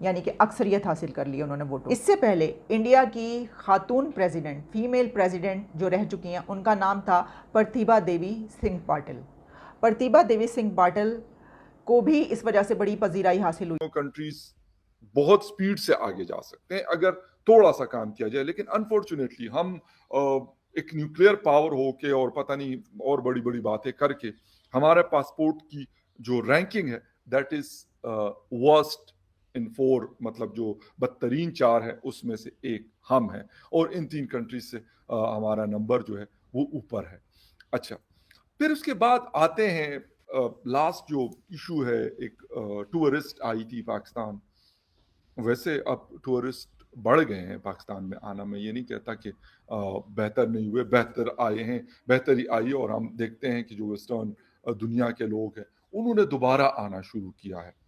یعنی کہ اکثریت حاصل کر لی انہوں نے ووٹوں. اس سے پہلے انڈیا کی خاتون پریزیڈنٹ، فیمیل پریزیڈنٹ جو رہ چکی ہیں، ان کا نام تھا پرتیبھا دیوی سنگھ پاٹل. پرتیبھا دیوی سنگھ پاٹل کو بھی اس وجہ سے بڑی پذیرائی حاصل ہوئی. کنٹریز بہت سپیڈ سے آگے جا سکتے ہیں اگر تھوڑا سا کام کیا جائے، لیکن انفارچونیٹلی ہم ایک نیوکلیئر پاور ہو کے اور پتہ نہیں اور بڑی بڑی باتیں کر کے ہمارے پاسپورٹ کی جو رینکنگ ہے دیٹ از ورسٹ ان 4، مطلب جو بدترین 4 ہے اس میں سے ایک ہم ہیں، اور ان 3 کنٹریز سے ہمارا نمبر جو ہے وہ اوپر ہے. اچھا، پھر اس کے بعد آتے ہیں لاسٹ جو ایشو ہے، ایک ٹورسٹ آئی تھی پاکستان. ویسے اب ٹورسٹ بڑھ گئے ہیں پاکستان میں آنا، میں یہ نہیں کہتا کہ بہتر نہیں ہوئے، بہتر آئے ہیں، بہتری آئی، اور ہم دیکھتے ہیں کہ جو ویسٹرن دنیا کے لوگ ہیں انہوں نے دوبارہ آنا شروع کیا ہے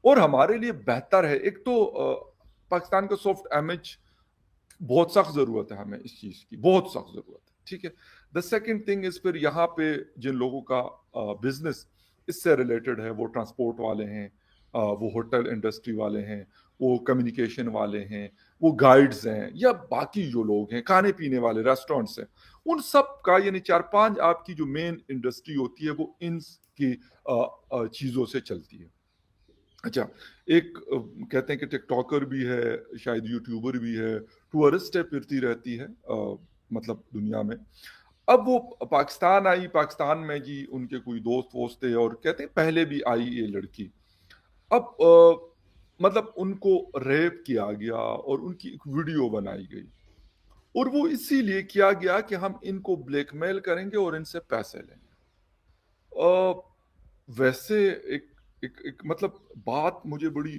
اور ہمارے لیے بہتر ہے. ایک تو پاکستان کا سافٹ امیج بہت سخت ضرورت ہے ہمیں اس چیز کی، بہت سخت ضرورت ہے، ٹھیک ہے. دا سیکنڈ تھنگ از پھر یہاں پہ جن لوگوں کا بزنس اس سے ریلیٹڈ ہے، وہ ٹرانسپورٹ والے ہیں، وہ ہوٹل انڈسٹری والے ہیں، وہ کمیونیکیشن والے ہیں، وہ گائیڈز ہیں، یا باقی جو لوگ ہیں کھانے پینے والے ریسٹورینٹس ہیں، ان سب کا یعنی 4-5 آپ کی جو مین انڈسٹری ہوتی ہے وہ ان کی چیزوں سے چلتی ہے. اچھا، ایک کہتے ہیں کہ ٹک ٹاکر بھی ہے، شاید یوٹیوبر بھی ہے، ٹورسٹ ہے، پھرتی رہتی ہے مطلب دنیا میں. اب وہ پاکستان آئی، پاکستان میں جی ان کے کوئی دوست ووست تھے اور کہتے ہیں پہلے بھی آئی یہ لڑکی. اب مطلب ان کو ریپ کیا گیا اور ان کی ایک ویڈیو بنائی گئی، اور وہ اسی لیے کیا گیا کہ ہم ان کو بلیک میل کریں گے اور ان سے پیسے لیں گے. ویسے ایک مطلب بات مجھے بڑی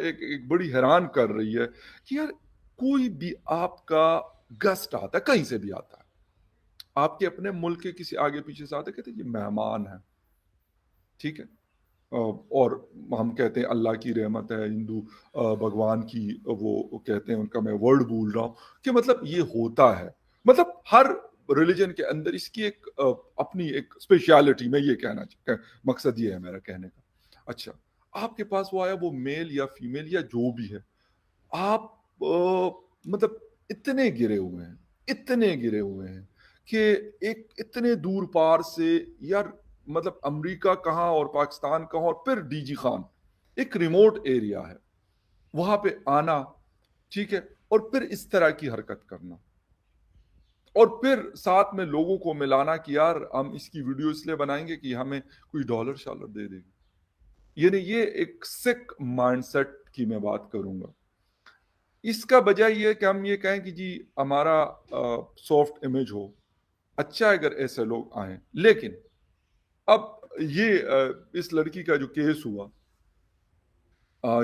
ایک بڑی حیران کر رہی ہے کہ یار کوئی بھی آپ کا گسٹ آتا ہے، کہیں سے بھی آتا ہے، آپ کے اپنے ملک کے کسی آگے پیچھے سے آتے، کہتے ہیں یہ مہمان ہے، ٹھیک ہے، اور ہم کہتے ہیں اللہ کی رحمت ہے، ہندو بھگوان کی وہ کہتے ہیں، ان کا میں ورڈ بھول رہا ہوں کہ مطلب یہ ہوتا ہے، مطلب ہر ریلیجن کے اندر اس کی ایک اپنی ایک اسپیشلٹی، میں یہ کہنا مقصد یہ ہے میرا کہنے کا. اچھا، آپ کے پاس وہ آیا، وہ میل یا فیمیل یا جو بھی ہے، آپ مطلب اتنے گرے ہوئے ہیں کہ ایک اتنے دور پار سے، یار مطلب امریکہ کہاں اور پاکستان کہاں، اور پھر ڈی جی خان ایک ریموٹ ایریا ہے وہاں پہ آنا، ٹھیک ہے، اور پھر اس طرح کی حرکت کرنا، اور پھر ساتھ میں لوگوں کو ملانا کہ یار ہم اس کی ویڈیو اس لیے بنائیں گے کہ ہمیں کوئی ڈالر شالر دے دے گی. یعنی یہ ایک سکھ مائنڈ سیٹ کی میں بات کروں گا. اس کا بجائے یہ کہ ہم یہ کہیں کہ جی ہمارا سافٹ امیج ہو، اچھا اگر ایسے لوگ آئیں، لیکن اب یہ اس لڑکی کا جو کیس ہوا،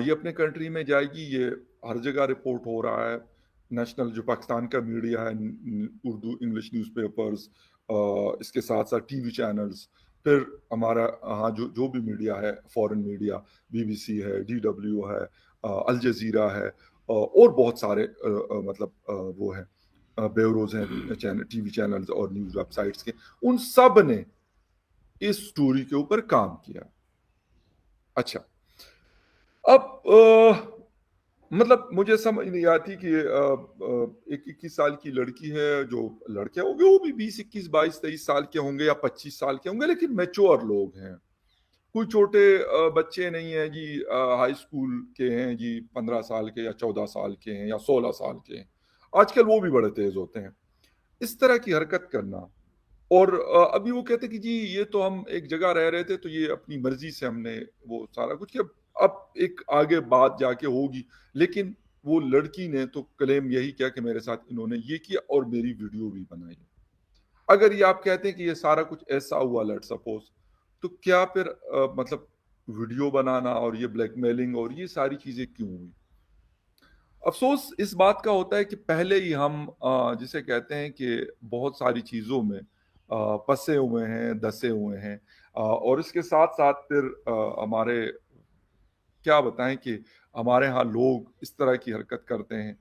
یہ اپنے کنٹری میں جائے گی، یہ ہر جگہ رپورٹ ہو رہا ہے، نیشنل جو پاکستان کا میڈیا ہے، اردو انگلش نیوز پیپرز، اس کے ساتھ ساتھ ٹی وی چینلز، پھر ہمارا ہاں جو بھی میڈیا ہے، فورن میڈیا، بی بی سی ہے، ڈی ڈبلیو ہے، الجزیرہ ہے، اور بہت سارے مطلب وہ ہیں بیوروز ہیں ٹی وی چینلز اور نیوز ویب سائٹس کے، ان سب نے اس سٹوری کے اوپر کام کیا. اچھا، اب مطلب مجھے سمجھ نہیں آتی کہ ایک 21 سال کی لڑکی ہے، جو لڑکے ہوں گے وہ بھی 20 21 22 23 سال کے ہوں گے یا 25 سال کے ہوں گے، لیکن میچور لوگ ہیں، کوئی چھوٹے بچے نہیں ہیں جی، ہائی اسکول کے ہیں جی، 15 سال کے یا 14 سال کے ہیں یا 16 سال کے ہیں، آج کل وہ بھی بڑے تیز ہوتے ہیں. اس طرح کی حرکت کرنا، اور ابھی وہ کہتے کہ جی یہ تو ہم ایک جگہ رہ رہے تھے تو یہ اپنی مرضی سے ہم نے وہ سارا کچھ کیا، اب ایک آگے بات جا کے ہوگی، لیکن وہ لڑکی نے تو کلیم یہی کیا کہ میرے ساتھ انہوں نے یہ کیا اور میری ویڈیو بھی بنائی. اگر یہ آپ کہتے ہیں کہ یہ سارا کچھ ایسا ہوا لیٹ سپوز، تو کیا پھر مطلب ویڈیو بنانا اور یہ بلیک میلنگ اور یہ ساری چیزیں کیوں ہوئی؟ افسوس اس بات کا ہوتا ہے کہ پہلے ہی ہم جسے کہتے ہیں کہ بہت ساری چیزوں میں پسے ہوئے ہیں، دسے ہوئے ہیں، اور اس کے ساتھ ساتھ پھر ہمارے کیا بتائیں کہ ہمارے ہاں لوگ اس طرح کی حرکت کرتے ہیں.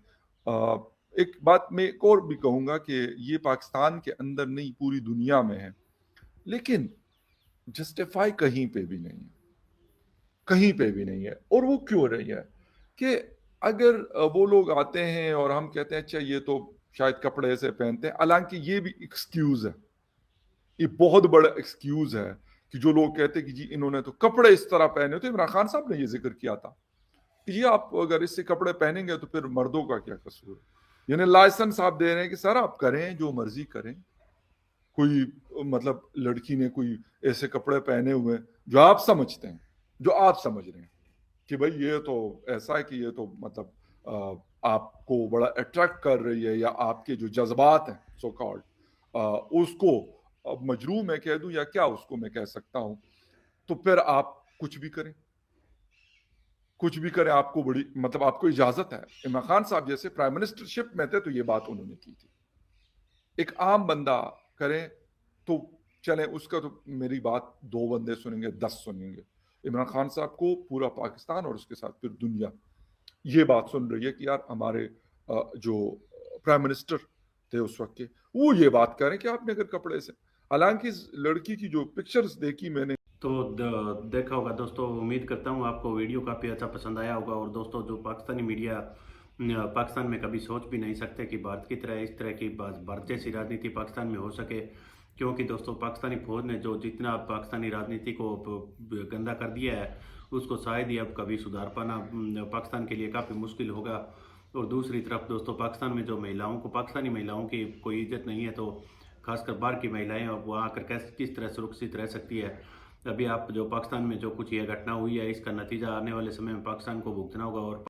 ایک بات میں ایک اور بھی کہوں گا کہ یہ پاکستان کے اندر نہیں پوری دنیا میں ہے، لیکن جسٹیفائی کہیں پہ بھی نہیں ہے، کہیں پہ بھی نہیں ہے. اور وہ کیوں رہی ہے؟ کہ اگر وہ لوگ آتے ہیں اور ہم کہتے ہیں اچھا یہ تو شاید کپڑے ایسے پہنتے ہیں، حالانکہ یہ بھی ایکسکیوز ہے، یہ بہت بڑا ایکسکیوز ہے کہ جو لوگ کہتے ہیں کہ جی انہوں نے تو کپڑے اس طرح پہنے ہوتے، عمران خان صاحب نے یہ ذکر کیا تھا کہ جی آپ اگر اس سے کپڑے پہنیں گے تو پھر مردوں کا کیا قصور ہے، یعنی لائسنس آپ دے رہے ہیں کہ سر آپ کریں جو مرضی کریں، کوئی مطلب لڑکی نے کوئی ایسے کپڑے پہنے ہوئے جو آپ سمجھتے ہیں، جو آپ سمجھ رہے ہیں کہ بھئی یہ تو ایسا ہے کہ یہ تو مطلب آپ کو بڑا اٹریکٹ کر رہی ہے، یا آپ کے جو جذبات ہیں سو کالڈ اس کو مجروح میں کہہ دوں یا کیا اس کو میں کہہ سکتا ہوں، تو پھر آپ کچھ بھی کریں، کچھ بھی کریں، آپ کو بڑی مطلب آپ کو اجازت ہے۔ عمران خان صاحب جیسے پرائم منسٹرشپ میں تھے تو یہ بات انہوں نے کی تھی، ایک عام بندہ کریں تو چلیں، اس کا تو میری بات 2 بندے سنیں گے 10 سنیں گے، عمران خان صاحب کو پورا پاکستان اور اس کے ساتھ پھر دنیا یہ بات سن رہی ہے کہ یار ہمارے جو پرائم منسٹر تھے اس وقت کے، وہ یہ بات کریں کہ آپ نے اگر کپڑے سے، حالانکہ اس لڑکی کی جو پکچرز دیکھی میں نے تو دیکھا ہوگا دوستوں، امید کرتا ہوں آپ کو ویڈیو کافی اچھا پسند آیا ہوگا۔ اور دوستوں جو پاکستانی میڈیا پاکستان میں کبھی سوچ بھی نہیں سکتے کہ بھارت کی طرح اس طرح کی بھارت جیسی راجنیتی پاکستان میں ہو سکے، کیونکہ دوستوں پاکستانی فوج نے جو جتنا پاکستانی راجنیتی کو گندا کر دیا ہے، اس کو شاید ہی اب کبھی سدھار پانا پاکستان کے لیے کافی مشکل ہوگا۔ اور دوسری طرف دوستوں پاکستان میں جو مہیلاؤں کو، پاکستانی مہیلاؤں کی کوئی عزت نہیں ہے، تو خاص کر باہر کی مہیلائیں اب وہاں آ کر کس طرح سرکشت رہ سکتی ہے۔ ابھی آپ جو پاکستان میں جو کچھ یہ گھٹنا ہوئی ہے، اس کا نتیجہ آنے والے سمے میں پاکستان کو بھگتنا ہوگا۔ اور